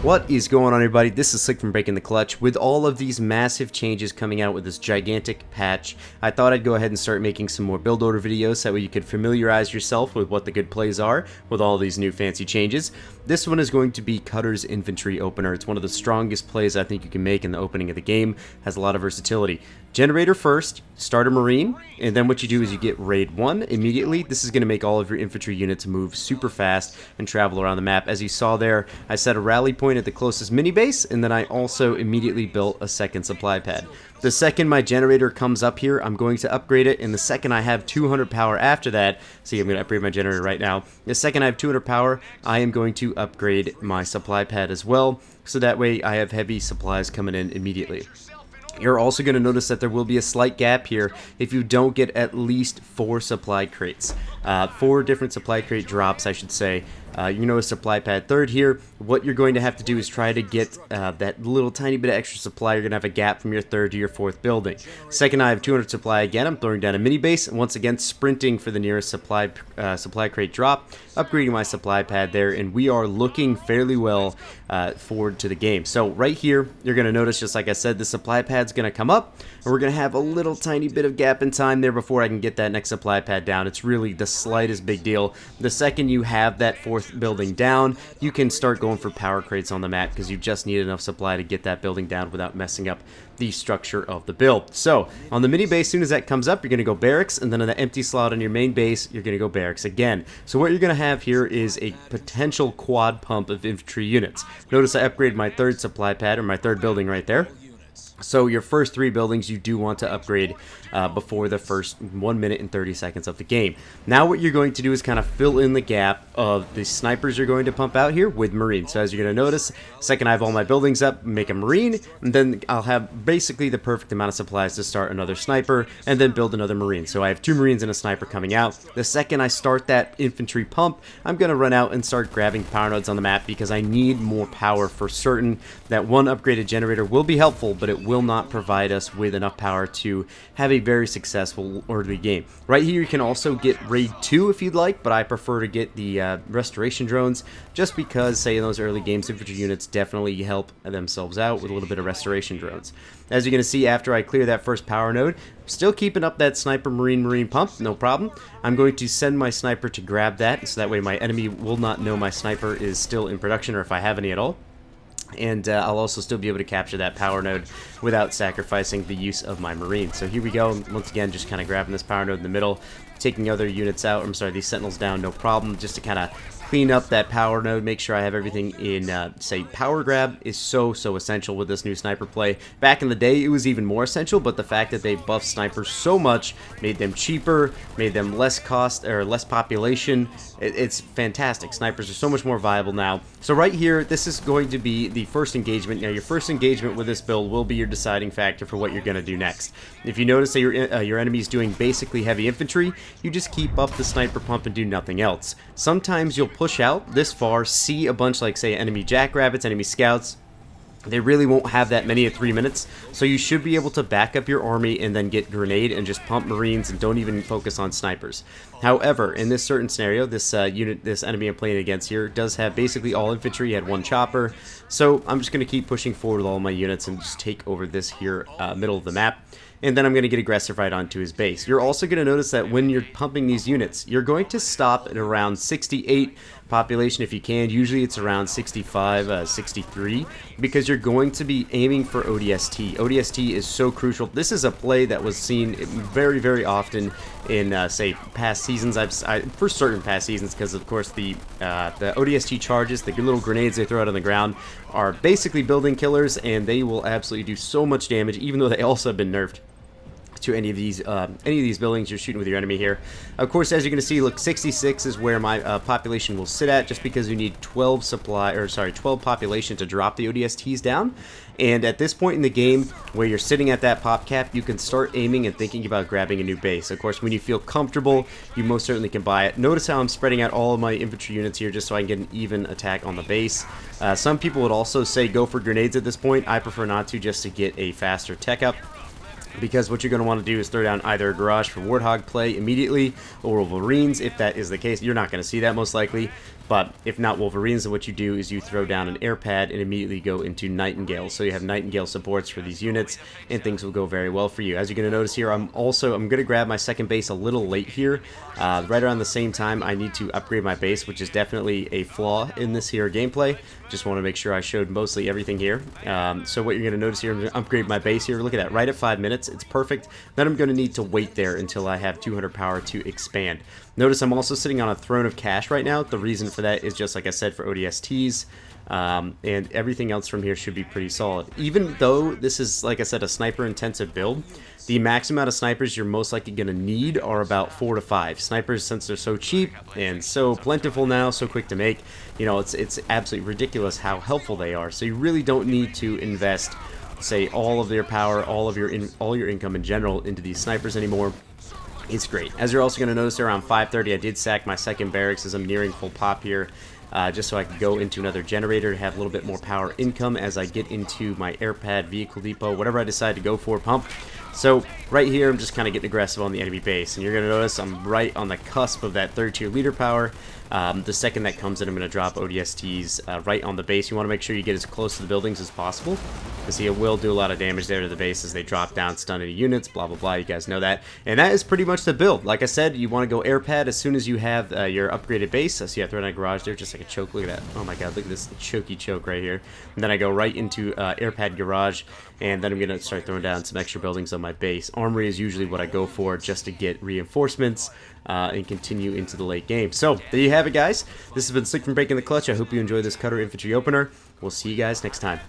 What is going on, everybody? This is Slick from Breaking the Clutch. With all of these massive changes coming out with this gigantic patch, I thought I'd go ahead and start making some more build order videos so that way you could familiarize yourself with what the good plays are with all these new fancy changes. This one is going to be Cutter's Infantry Opener. It's one of the strongest plays I think you can make in the opening of the game. Has a lot of versatility. Generator first, start a Marine, and then what you do is you get Raid 1 immediately. This is going to make all of your infantry units move super fast and travel around the map. As you saw there, I set a rally point at the closest mini base, and then I also immediately built a second supply pad. The second my generator comes up here, I'm going to upgrade it, and the second I have 200 power after that, see, I'm going to upgrade my generator right now. The second I have 200 power, I am going to upgrade my supply pad as well, so that way I have heavy supplies coming in immediately. You're also going to notice that there will be a slight gap here if you don't get at least 4 supply crates. 4 different supply crate drops, I should say. You notice supply pad third here. What you're going to have to do is try to get that little tiny bit of extra supply. You're going to have a gap from your third to your fourth building. Second, I have 200 supply again. I'm throwing down a mini base, and once again sprinting for the nearest supply crate drop, upgrading my supply pad there, and we are looking fairly well forward to the game. So right here, you're going to notice, just like I said, the supply pad's going to come up, and we're going to have a little tiny bit of gap in time there before I can get that next supply pad down. It's really the slightest big deal. The second you have that fourth building down, you can start going for power crates on the map because you just need enough supply to get that building down without messing up the structure of the build. So on the mini base, as soon as that comes up, you're going to go barracks, and then on the empty slot on your main base, you're going to go barracks again. So what you're going to have here is a potential quad pump of infantry units. Notice I upgraded my third supply pad, or my third building right there. So your first 3 buildings you do want to upgrade before the first 1 minute and 30 seconds of the game. Now what you're going to do is kind of fill in the gap of the snipers you're going to pump out here with Marines. So as you're going to notice, second I have all my buildings up, make a Marine, and then I'll have basically the perfect amount of supplies to start another sniper and then build another Marine. So I have 2 Marines and a sniper coming out. The second I start that infantry pump, I'm going to run out and start grabbing power nodes on the map because I need more power for certain. That one upgraded generator will be helpful, but it will not provide us with enough power to have a very successful orderly game. Right here you can also get Raid 2 if you'd like, but I prefer to get the restoration drones just because, say, in those early games, infantry units definitely help themselves out with a little bit of restoration drones. As you're going to see, after I clear that first power node, still keeping up that sniper marine pump, no problem. I'm going to send my sniper to grab that, so that way my enemy will not know my sniper is still in production, or if I have any at all. And I'll also still be able to capture that power node without sacrificing the use of my Marine. So here we go, once again, just kind of grabbing this power node in the middle, taking other units out, I'm sorry, these sentinels down, no problem, just to kind of clean up that power node, make sure I have everything in, say, power grab is so essential with this new sniper play. Back in the day, it was even more essential, but the fact that they buffed snipers so much made them cheaper, made them less cost, or less population. It's fantastic. Snipers are so much more viable now. So right here, this is going to be the first engagement. Now, your first engagement with this build will be your deciding factor for what you're going to do next. If you notice that your enemy's doing basically heavy infantry, you just keep up the sniper pump and do nothing else. Sometimes you'll push out this far, see a bunch like, say, enemy jackrabbits, enemy scouts. They really won't have that many at 3 minutes, so you should be able to back up your army and then get grenade and just pump Marines and don't even focus on snipers. However, in this certain scenario, this enemy I'm playing against here does have basically all infantry. He had 1 chopper, so I'm just going to keep pushing forward with all my units and just take over this here middle of the map. And then I'm going to get aggressive right onto his base. You're also going to notice that when you're pumping these units, you're going to stop at around 68 population if you can. Usually it's around 65, 63, because you're going to be aiming for ODST. ODST is so crucial. This is a play that was seen very often in, say, past seasons. For certain past seasons, because of course the ODST charges, the little grenades they throw out on the ground, are basically building killers, and they will absolutely do so much damage, even though they also have been nerfed to any of these buildings you're shooting with your enemy here. Of course, as you're going to see, look, 66 is where my population will sit at, just because you need 12 population to drop the ODSTs down. And at this point in the game, where you're sitting at that pop cap, you can start aiming and thinking about grabbing a new base. Of course, when you feel comfortable, you most certainly can buy it. Notice how I'm spreading out all of my infantry units here just so I can get an even attack on the base. Some people would also say go for grenades at this point. I prefer not to, just to get a faster tech up. because what you're going to want to do is throw down either a Garage for Warthog play immediately or Wolverines. If that is the case, you're not going to see that most likely. But if not Wolverines, then what you do is you throw down an air pad and immediately go into Nightingale. So you have Nightingale supports for these units, and things will go very well for you. As you're going to notice here, I'm going to grab my second base a little late here. Right around the same time, I need to upgrade my base, which is definitely a flaw in this here gameplay. Just want to make sure I showed mostly everything here. So what you're going to notice here, I'm going to upgrade my base here. Look at that, right at 5 minutes. It's perfect. Then I'm going to need to wait there until I have 200 power to expand. Notice I'm also sitting on a throne of cash right now. The reason for that is just like I said for ODSTs. And everything else from here should be pretty solid. Even though this is, like I said, a sniper intensive build, the max amount of snipers you're most likely going to need are about 4 to 5. Snipers, since they're so cheap and so plentiful now, so quick to make, you know, it's absolutely ridiculous how helpful they are. So you really don't need to invest, say, all of your power, all your income in general into these snipers anymore. It's great. As you're also going to notice, around 5:30, I did sack my second barracks as I'm nearing full pop here, just so I can go into another generator to have a little bit more power income as I get into my airpad, vehicle depot, whatever I decide to go for, pump. So right here, I'm just kind of getting aggressive on the enemy base, and you're going to notice I'm right on the cusp of that third tier leader power. The second that comes in, I'm going to drop ODSTs right on the base. You want to make sure you get as close to the buildings as possible, because it will do a lot of damage there to the base as they drop down, stun any units, blah, blah, blah. You guys know that. And that is pretty much the build. Like I said, you want to go airpad as soon as you have your upgraded base. I see I throw in a garage there, just like a choke. Look at that. Oh my god, look at this choky choke right here. And then I go right into airpad garage, and then I'm going to start throwing down some extra buildings on my base. Armory is usually what I go for just to get reinforcements and continue into the late game. So there you have it, guys. This has been Slick from Breaking the Clutch. I hope you enjoyed this Cutter Infantry opener. We'll see you guys next time.